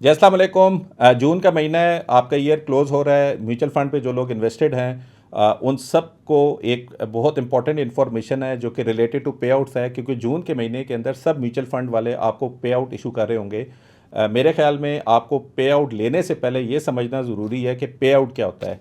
जी अस्सलाम वालेकुम। जून का महीना है, आपका ईयर क्लोज़ हो रहा है। म्यूचुअल फ़ंड पे जो लोग इन्वेस्टेड हैं उन सब को एक बहुत इंपॉर्टेंट इन्फॉर्मेशन है जो कि रिलेटेड टू पे आउट्स है, क्योंकि जून के महीने के अंदर सब म्यूचुअल फ़ंड वाले आपको पे आउट इशू कर रहे होंगे। मेरे ख्याल में आपको पे आउट लेने से पहले ये समझना ज़रूरी है कि पे आउट क्या होता है।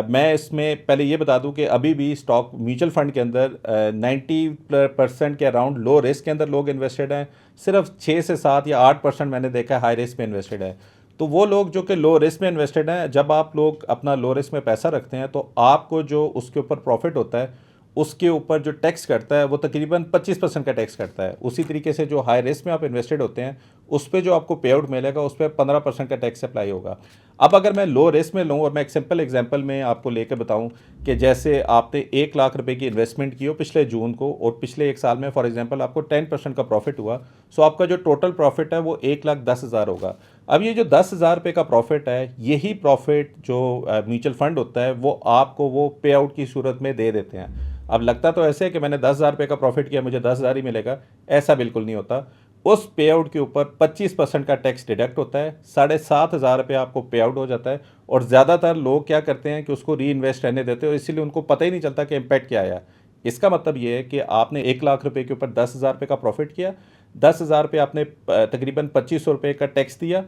मैं इसमें पहले ये बता दूं कि अभी भी स्टॉक म्यूचुअल फ़ंड के अंदर 90% के अराउंड लो रिस्क के अंदर लोग इन्वेस्टेड हैं। सिर्फ 6 से 7 या 8% मैंने देखा है हाई रिस्क में इन्वेस्टेड है। तो वो लोग जो कि लो रिस्क में इन्वेस्टेड हैं, जब आप लोग अपना लो रिस्क में पैसा रखते हैं तो आपको जो उसके ऊपर प्रॉफिट होता है उसके ऊपर जो टैक्स करता है वो तकरीबन 25% का टैक्स करता है। उसी तरीके से जो हाई रिस्क में आप इन्वेस्टेड होते हैं उस पर जो आपको पे आउट मिलेगा उस पर 15% का टैक्स अप्लाई होगा। अब अगर मैं लो रिस्क में लूँ और मैं एक सिंपल एग्जांपल में आपको लेकर बताऊं कि जैसे आपने 1 लाख रुपए की इन्वेस्टमेंट की हो पिछले जून को और पिछले एक साल में फॉर एग्जांपल आपको 10% का प्रॉफिट हुआ, सो आपका जो टोटल प्रॉफिट है वो 1,10,000 होगा। अब ये जो 10,000 रुपये का प्रॉफिट है, यही प्रॉफिट जो म्यूचुअल फंड होता है वो आपको वो पे आउट की सूरत में दे देते हैं। अब लगता तो ऐसे है कि मैंने 10,000 रुपये का प्रॉफिट किया मुझे 10,000 ही मिलेगा, ऐसा बिल्कुल नहीं होता। उस पे आउट के ऊपर 25% का टैक्स डिडक्ट होता है, 7,500 रुपये आपको पे आउट हो जाता है। और ज़्यादातर लोग क्या करते हैं कि उसको री इन्वेस्ट रहने देते हैं और इसीलिए उनको पता ही नहीं चलता कि इम्पैक्ट क्या आया। इसका मतलब ये है कि आपने 1 लाख रुपए के ऊपर 10,000 रुपये का प्रॉफिट किया, 10,000 रुपये आपने तकरीबन 2,500 रुपये का टैक्स दिया।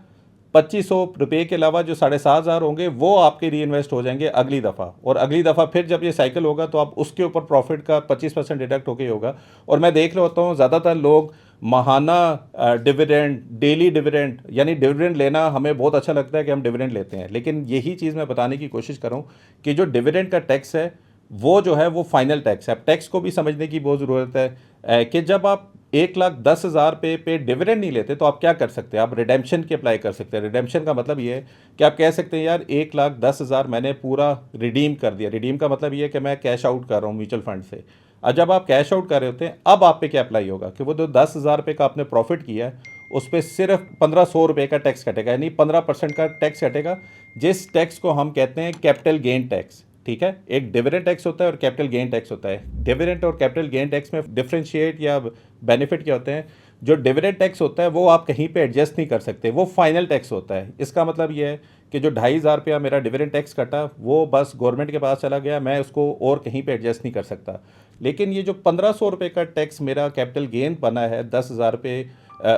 2,500 रुपये के अलावा जो 7,500 होंगे वो आपके री इन्वेस्ट हो जाएंगे अगली दफ़ा, और अगली दफ़ा फिर जब ये साइकिल होगा तो आप उसके ऊपर प्रॉफिट का 25% डिडक्ट होके होगा। और मैं देख रहा होता हूँ ज़्यादातर लोग माहाना डिविडेंड, डेली डिविडेंड, यानी डिविडेंड लेना हमें बहुत अच्छा लगता है कि हम डिविडेंड लेते हैं, लेकिन यही चीज़ मैं बताने की कोशिश कर रहा हूँ कि जो डिविडेंड का टैक्स है वो जो है वो फाइनल टैक्स है। अब टैक्स को भी समझने की बहुत ज़रूरत है कि जब आप 1,10,000 पे डिविडेंड नहीं लेते तो आप क्या कर सकते हैं, आप रिडेम्पशन की अप्लाई कर सकते हैं। रिडेम्पशन का मतलब ये है कि आप कह सकते हैं यार 1,10,000 मैंने पूरा रिडीम कर दिया। रिडीम का मतलब ये है कि मैं कैश आउट कर रहा हूँ म्यूचुअल फंड से। और जब आप कैश आउट कर रहे होते हैं अब आप पे क्या अप्लाई होगा कि वो जो 10,000 रुपये का आपने प्रॉफिट किया है उस पर सिर्फ 1,500 रुपये का टैक्स कटेगा, यानी 15% का टैक्स कटेगा, जिस टैक्स को हम कहते हैं कैपिटल गेन टैक्स। ठीक है, एक डिविडेंड टैक्स होता है और कैपिटल गेन टैक्स होता है। डिविडेंड और कैपिटल गेन टैक्स में डिफरेंशिएट या बेनिफिट क्या होते हैं। जो डिविडेंड टैक्स होता है वो आप कहीं पे एडजस्ट नहीं कर सकते, वो फाइनल टैक्स होता है। इसका मतलब ये है कि जो 2,500 रुपया मेरा डिविडेंड टैक्स कटा वो बस गवर्नमेंट के पास चला गया, मैं उसको और कहीं पे एडजस्ट नहीं कर सकता। लेकिन ये जो 1,500 रुपये का टैक्स मेरा कैपिटल गेन बना है 10,000 रुपये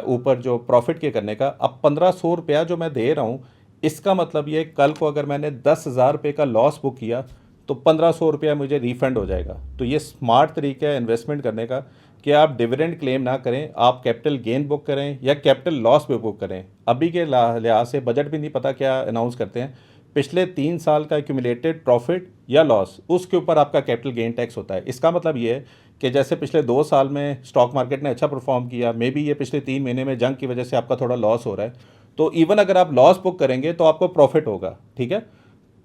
ऊपर जो प्रॉफिट के करने का, अब 1,500 रुपया जो मैं दे रहा हूँ, इसका मतलब ये कल को अगर मैंने 10,000 रुपये का लॉस बुक किया तो 1,500 रुपया मुझे रिफ़ंड हो जाएगा। तो ये स्मार्ट तरीका है इन्वेस्टमेंट करने का कि आप डिविडेंड क्लेम ना करें, आप कैपिटल गेन बुक करें या कैपिटल लॉस भी बुक करें। अभी के लिहाज से बजट भी नहीं पता क्या अनाउंस करते हैं, पिछले 3 साल का एक्यूमुलेटेड प्रॉफिट या लॉस उसके ऊपर आपका कैपिटल गेन टैक्स होता है। इसका मतलब ये है कि जैसे पिछले 2 साल में स्टॉक मार्केट ने अच्छा परफॉर्म किया, मे बी ये पिछले 3 महीने में जंग की वजह से आपका थोड़ा लॉस हो रहा है, तो इवन अगर आप लॉस बुक करेंगे तो आपको प्रॉफिट होगा। ठीक है,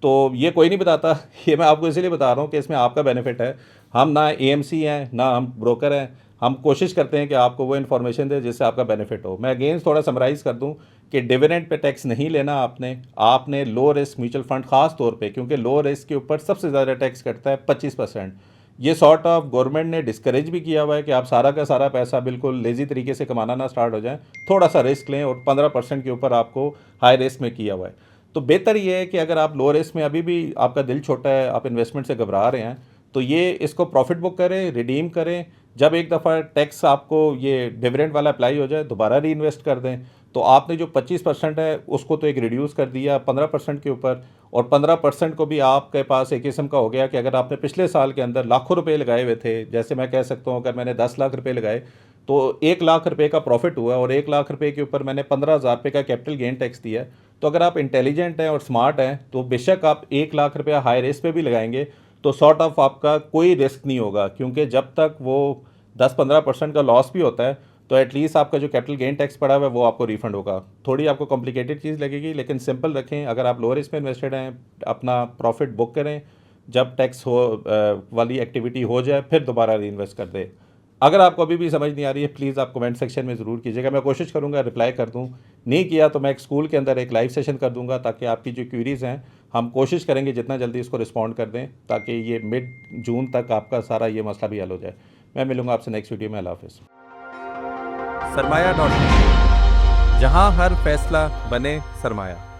तो ये कोई नहीं बताता, ये मैं आपको इसीलिए बता रहा हूँ कि इसमें आपका बेनिफिट है। हम ना एएमसी हैं ना हम ब्रोकर हैं, हम कोशिश करते हैं कि आपको वो इन्फॉर्मेशन दें जिससे आपका बेनिफिट हो। मैं अगेन थोड़ा समराइज़ कर दूं कि डिविडेंड पे टैक्स नहीं लेना आपने। आपने लो रिस्क म्यूचुअल फंड खास तौर पे, क्योंकि लो रिस्क के ऊपर सबसे ज़्यादा टैक्स कटता है 25%। ये सॉर्ट ऑफ गवर्नमेंट ने डिस्करेज भी किया हुआ है कि आप सारा का सारा पैसा बिल्कुल लेज़ी तरीके से कमाना ना स्टार्ट हो जाए, थोड़ा सा रिस्क लें, और 15% के ऊपर आपको हाई रिस्क में किया हुआ है। तो बेहतर ये है कि अगर आप लो रिस्क में अभी भी आपका दिल छोटा है, आप इन्वेस्टमेंट से घबरा रहे हैं, तो ये इसको प्रॉफिट बुक करें, रिडीम करें। जब एक दफ़ा टैक्स आपको ये डिविडेंड वाला अप्लाई हो जाए दोबारा री इन्वेस्ट कर दें। तो आपने जो 25% है उसको तो एक रिड्यूस कर दिया 15% के ऊपर, और 15% को भी आपके पास एक किस्म का हो गया कि अगर आपने पिछले साल के अंदर लाखों रुपए लगाए हुए थे, जैसे मैं कह सकता हूँ अगर मैंने 10 लाख रुपए लगाए तो 1 लाख रुपए का प्रॉफिट हुआ और 1 लाख रुपए के ऊपर मैंने 15,000 रुपये का कैपिटल गेन टैक्स दिया। तो अगर आप इंटेलिजेंट हैं और स्मार्ट हैं तो बेशक आप 1 लाख रुपया हाई रिस्क पे भी लगाएंगे तो सॉर्ट ऑफ आपका कोई रिस्क नहीं होगा, क्योंकि जब तक वो 10-15% का लॉस भी होता है तो एटलीस्ट आपका जो कैपिटल गेन टैक्स पड़ा हुआ है वो आपको रिफंड होगा। थोड़ी आपको कॉम्प्लिकेटेड चीज़ लगेगी लेकिन सिंपल रखें। अगर आप लो रिस्क में इन्वेस्टेड हैं, अपना प्रॉफिट बुक करें, जब टैक्स हो वाली एक्टिविटी हो जाए फिर दोबारा री इन्वेस्ट कर दें। अगर आपको अभी भी समझ नहीं आ रही है प्लीज़ आप कमेंट सेक्शन में ज़रूर कीजिएगा, मैं कोशिश करूँगा रिप्लाई कर दूँ। नहीं किया तो मैं एक स्कूल के अंदर एक लाइव सेशन कर दूँगा ताकि आपकी जो क्वेरीज़ हैं हम कोशिश करेंगे जितना जल्दी इसको रिस्पॉन्ड कर दें ताकि ये मिड जून तक आपका सारा ये मसला भी हल हो जाए। मैं मिलूँगा आपसे नेक्स्ट वीडियो में। अल्लाह हाफ़िज़। सरमाया.com जहां हर फैसला बने सरमाया।